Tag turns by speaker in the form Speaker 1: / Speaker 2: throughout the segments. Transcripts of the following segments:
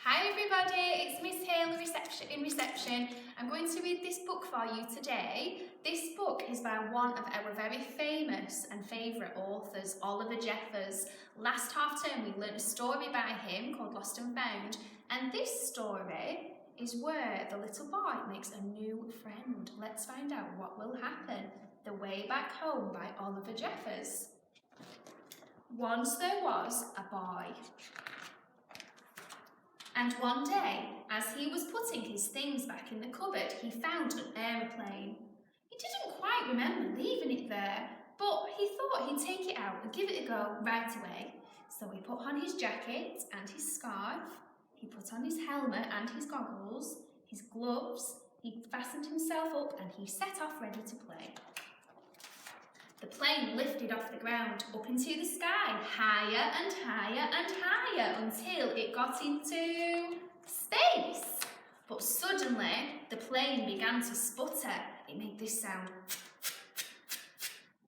Speaker 1: Hi everybody, it's Miss Hale in reception. I'm going to read this book for you today. This book is by one of our very famous and favourite authors, Oliver Jeffers. Last half term we learned a story by him called Lost and Found, and this story is where the little boy makes a new friend. Let's find out what will happen. The Way Back Home by Oliver Jeffers. Once there was a boy. And one day, as he was putting his things back in the cupboard, he found an aeroplane. He didn't quite remember leaving it there, but he thought he'd take it out and give it a go right away. So he put on his jacket and his scarf, he put on his helmet and his goggles, his gloves, he fastened himself up and he set off ready to play. The plane lifted off the ground up into the sky, higher and higher and higher until it got into space. But suddenly the plane began to sputter. It made this sound.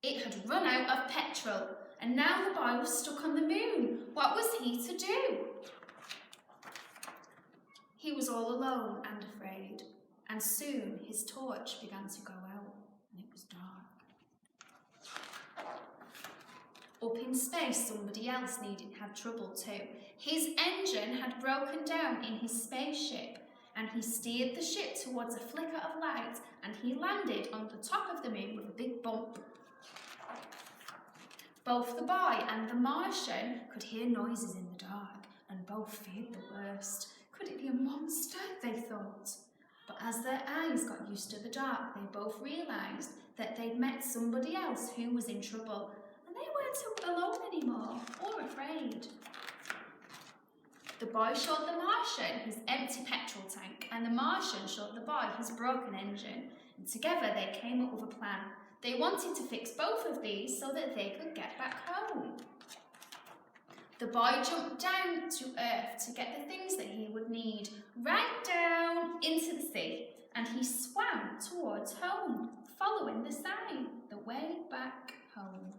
Speaker 1: It had run out of petrol and now the boy was stuck on the moon. What was he to do? He was all alone and afraid, and soon his torch began to go out and it was dark. Up in space, somebody else had trouble too. His engine had broken down in his spaceship, and he steered the ship towards a flicker of light, and he landed on the top of the moon with a big bump. Both the boy and the Martian could hear noises in the dark, and both feared the worst. Could it be a monster? They thought. But as their eyes got used to the dark, they both realised that they'd met somebody else who was in trouble. They weren't alone anymore, or afraid. The boy showed the Martian his empty petrol tank, and the Martian showed the boy his broken engine, and together they came up with a plan. They wanted to fix both of these so that they could get back home. The boy jumped down to earth to get the things that he would need, right down into the sea, and he swam towards home, following the sign, The Way Back Home.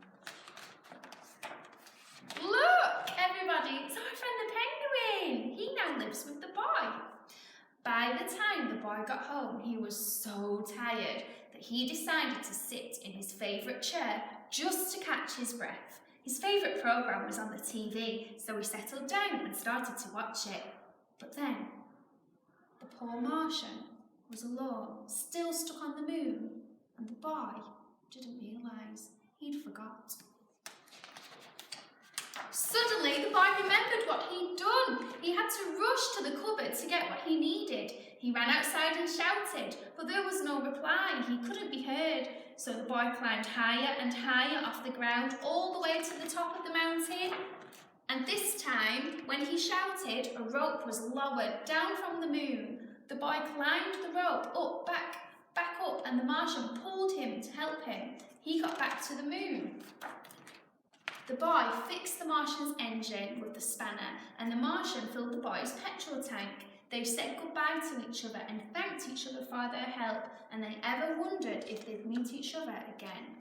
Speaker 1: Look, everybody, it's our friend the penguin. He now lives with the boy. By the time the boy got home, he was so tired that he decided to sit in his favourite chair just to catch his breath. His favourite programme was on the TV, so he settled down and started to watch it. But then, the poor Martian was alone, still stuck on the moon, and the boy didn't realise he'd forgot. Suddenly, the boy remembered what he'd done. He had to rush to the cupboard to get what he needed. He ran outside and shouted, but there was no reply. He couldn't be heard. So the boy climbed higher and higher off the ground, all the way to the top of the mountain. And this time, when he shouted, a rope was lowered down from the moon. The boy climbed the rope up, back up, and the Martian pulled him to help him. He got back to the moon. The boy fixed the Martian's engine with the spanner, and the Martian filled the boy's petrol tank. They said goodbye to each other and thanked each other for their help, and they ever wondered if they'd meet each other again.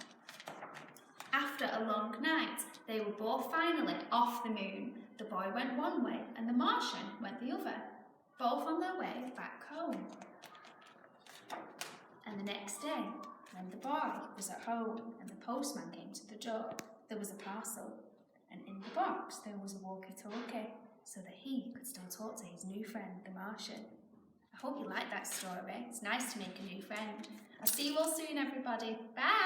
Speaker 1: After a long night, they were both finally off the moon. The boy went one way and the Martian went the other, both on their way back home. And the next day, when the boy was at home and the postman came to the door, there was a parcel, and in the box there was a walkie-talkie, so that he could still talk to his new friend, the Martian. I hope you liked that story. It's nice to make a new friend. I'll see you all soon, everybody. Bye!